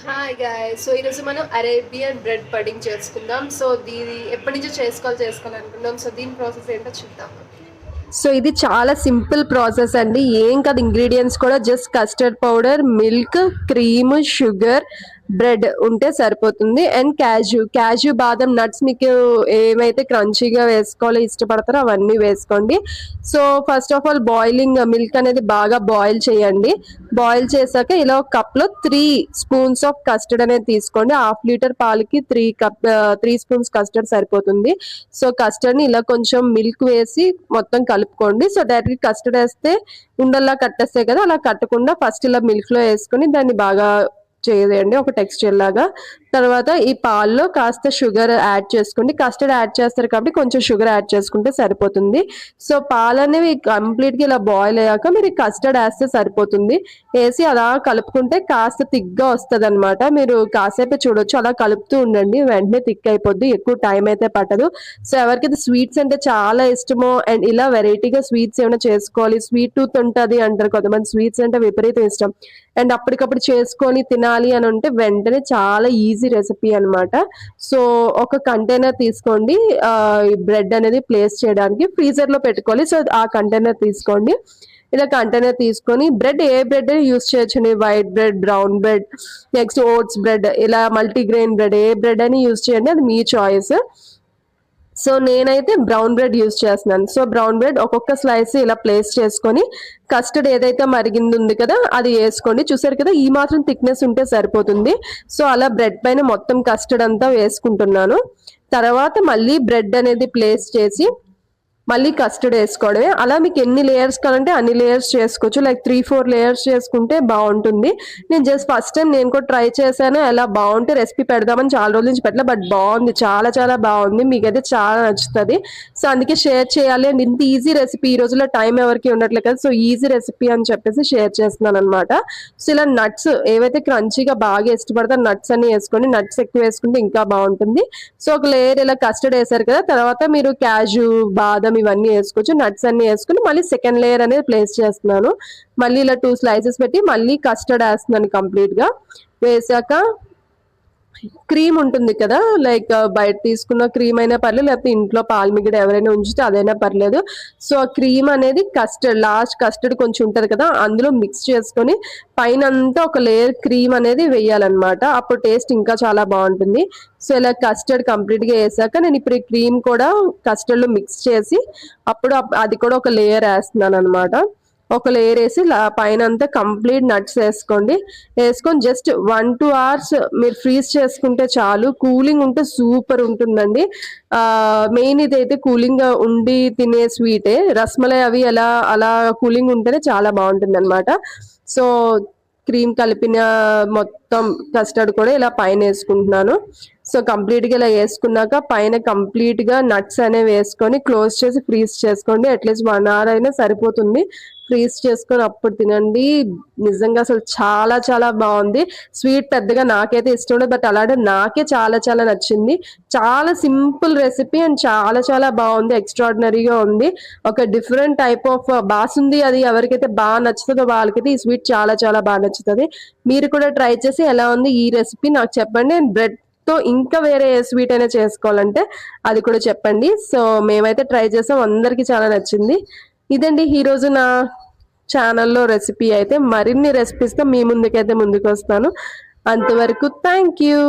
Hi guys. So ఈరోజు మనం Arabian bread పడింగ్ చేసుకుందాం. సో దీని ఎప్పటి నుంచో చేసుకోవాలనుకున్నాం. సో దీని ప్రాసెస్ ఏంటో చూద్దాం. సో ఇది చాలా సింపుల్ ప్రాసెస్ అండి. ఏం కాదు, ఇంగ్రీడియంట్స్ కూడా just custard powder, milk, cream, sugar, bread ఉంటే సరిపోతుంది. అండ్ క్యాజు బాదం నట్స్ మీకు ఏమైతే క్రంచీగా వేసుకోవాలో ఇష్టపడతారో అవన్నీ వేసుకోండి. So first of all boiling milk అనేది బాగా బాయిల్ చేయండి. బాయిల్ చేశాక ఇలా ఒక కప్లో 3 స్పూన్స్ ఆఫ్ కస్టర్డ్ అనేది తీసుకోండి. హాఫ్ లీటర్ పాలకి 3 స్పూన్స్ కస్టర్డ్ సరిపోతుంది. సో కస్టర్డ్ ని ఇలా కొంచెం మిల్క్ వేసి మొత్తం కలుపుకోండి. సో డైరెక్ట్ కస్టర్డ్ వేస్తే ఉండల్లా కట్టేస్తాయి కదా, అలా కట్టకుండా ఫస్ట్ ఇలా మిల్క్ లో వేసుకొని దాన్ని బాగా చేయండి ఒక టెక్స్చర్ లాగా. తర్వాత ఈ పాల్లో కాస్త షుగర్ యాడ్ చేసుకోండి. కస్టర్డ్ యాడ్ చేస్తారు కాబట్టి కొంచెం షుగర్ యాడ్ చేసుకుంటే సరిపోతుంది. సో పాలు అనేవి కంప్లీట్ గా ఇలా బాయిల్ అయ్యాక మీరు కస్టర్డ్ వేస్తే సరిపోతుంది. వేసి అలా కలుపుకుంటే కాస్త థిక్గా వస్తుంది అనమాట. మీరు కాసేపు చూడొచ్చు, అలా కలుపుతూ ఉండండి, వెంటనే థిక్ అయిపోద్ది, ఎక్కువ టైం అయితే పట్టదు. సో ఎవరికైతే స్వీట్స్ అంటే చాలా ఇష్టమో అండ్ ఇలా వెరైటీగా స్వీట్స్ ఏమైనా చేసుకోవాలి, స్వీట్ టూత్ ఉంటుంది అంటారు కొంతమంది, స్వీట్స్ అంటే విపరీతం ఇష్టం అండ్ అప్పటికప్పుడు చేసుకొని తినాలి అని ఉంటే వెంటనే చాలా ఈజీ రెసిపీ అనమాట. సో ఒక కంటైనర్ తీసుకోండి, బ్రెడ్ అనేది ప్లేస్ చేయడానికి ఫ్రీజర్ లో పెట్టుకోవాలి. సో ఆ కంటైనర్ తీసుకోండి. ఇలా కంటైనర్ తీసుకొని బ్రెడ్ ఏ బ్రెడ్ యూస్ చేయొచ్చండి, white bread, brown bread, next oats bread, ఇలా మల్టీగ్రెయిన్ బ్రెడ్, ఏ బ్రెడ్ అని యూస్ చేయండి, అది మీ చాయిస్. సో నేనైతే బ్రౌన్ బ్రెడ్ యూస్ చేస్తున్నాను. సో బ్రౌన్ బ్రెడ్ ఒక్కొక్క స్లైస్ ఇలా ప్లేస్ చేసుకొని కస్టర్డ్ ఏదైతే మరిగింది ఉంది కదా అది వేసుకోండి. చూసారు కదా, ఈ మాత్రం థిక్నెస్ ఉంటే సరిపోతుంది. సో అలా బ్రెడ్ పైన మొత్తం కస్టర్డ్ అంతా వేసుకుంటున్నాను. తర్వాత మళ్ళీ బ్రెడ్ అనేది ప్లేస్ చేసి మళ్ళీ కస్టర్డ్ వేసుకోవడమే. అలా మీకు ఎన్ని లేయర్స్ కావాలంటే అన్ని లేయర్స్ చేసుకోవచ్చు. లైక్ 3-4 లేయర్స్ చేసుకుంటే బాగుంటుంది. నేను జస్ట్ ఫస్ట్ టైం నేను కూడా ట్రై చేశాను, ఎలా బాగుంటే రెసిపీ పెడదామని చాలా రోజుల నుంచి పెట్టలే, బట్ బాగుంది, చాలా చాలా బాగుంది, మీకైతే చాలా నచ్చుతుంది. సో అందుకే షేర్ చేయాలి అండ్ ఇంత ఈజీ రెసిపీ, ఈ రోజుల్లో టైం ఎవరికి ఉండట్లేదు కదా, సో ఈజీ రెసిపీ అని చెప్పేసి షేర్ చేస్తున్నాను అనమాట. సో ఇలా నట్స్ ఏవైతే క్రంచీగా బాగా ఇష్టపడతారో నట్స్ అన్ని వేసుకోండి. నట్స్ ఎక్కువ వేసుకుంటే ఇంకా బాగుంటుంది. సో ఒక లేయర్ ఇలా కస్టర్డ్ వేసారు కదా, తర్వాత మీరు క్యాజు, బాదం ఇవన్నీ వేసుకోవచ్చు. నట్స్ అన్ని వేసుకుని మళ్ళీ సెకండ్ లేయర్ అనేది ప్లేస్ చేస్తున్నాను. మళ్ళీ ఇలా 2 స్లైసెస్ పెట్టి మళ్ళీ కస్టర్డ్ వేస్తున్నాను కంప్లీట్ గా. వేసాక క్రీమ్ ఉంటుంది కదా, లైక్ బయట తీసుకున్న క్రీమ్ అయినా పర్లేదు, లేకపోతే ఇంట్లో పాలమిగడ ఎవరైనా ఉంచితే అదైనా పర్లేదు. సో ఆ క్రీమ్ అనేది లాస్ట్ కస్టర్డ్ కొంచెం ఉంటది కదా, అందులో మిక్స్ చేసుకొని పైన అంతా ఒక లేయర్ క్రీమ్ అనేది వేయాలన్నమాట. అప్పుడు టేస్ట్ ఇంకా చాలా బాగుంటుంది. సో ఇలా కస్టర్డ్ కంప్లీట్ గా వేసాక నేను ఇప్పుడు ఈ క్రీమ్ కూడా కస్టర్డ్ లో మిక్స్ చేసి అప్పుడు అది కూడా ఒక లేయర్ వేస్తున్నాను అనమాట. ఒక లేయర్ వేసి పైన అంతా కంప్లీట్ నట్స్ వేసుకోండి. వేసుకొని జస్ట్ 1-2 అవర్స్ మీరు ఫ్రీజ్ చేసుకుంటే చాలు. కూలింగ్ ఉంటే సూపర్ ఉంటుందండి. మెయిన్ ఇదైతే కూలింగ్ గా ఉండి తినే స్వీటే. రస్మలై అవి అలా కూలింగ్ ఉంటేనే చాలా బాగుంటుంది అనమాట. సో క్రీమ్ కలిపిన మొత్తం కస్టర్డ్ కూడా ఇలా పైన వేసుకుంటున్నాను. సో కంప్లీట్ గా ఇలా వేసుకున్నాక పైన కంప్లీట్ గా నట్స్ అనేవి వేసుకొని క్లోజ్ చేసి ఫ్రీజ్ చేసుకోండి. అట్లీస్ట్ 1 అవర్ అయినా సరిపోతుంది. ఫ్రీజ్ చేసుకొని అప్పుడు తినండి. నిజంగా అసలు చాలా చాలా బాగుంది. స్వీట్ పెద్దగా నాకైతే ఇష్టం ఉండదు, బట్ అలాంటి నాకే చాలా చాలా నచ్చింది. చాలా సింపుల్ రెసిపీ అండ్ చాలా చాలా బాగుంది, ఎక్స్ట్రాడినరీగా ఉంది. ఒక డిఫరెంట్ టైప్ ఆఫ్ బాసుంది, అది ఎవరికైతే బాగా నచ్చుతుందో వాళ్ళకైతే ఈ స్వీట్ చాలా చాలా బాగా నచ్చుతుంది. మీరు కూడా ట్రై చేసి ఎలా ఉంది ఈ రెసిపీ నాకు చెప్పండి. అండ్ బ్రెడ్ తో ఇంకా వేరే ఏ స్వీట్ అయినా చేసుకోవాలంటే అది కూడా చెప్పండి. సో మేమైతే ట్రై చేసాం, అందరికి చాలా నచ్చింది. ఇదండి ఈ రోజు నా ఛానల్లో రెసిపీ. అయితే మరిన్ని రెసిపీస్తో మీ ముందుకు వస్తాను. అంతవరకు థ్యాంక్ యూ.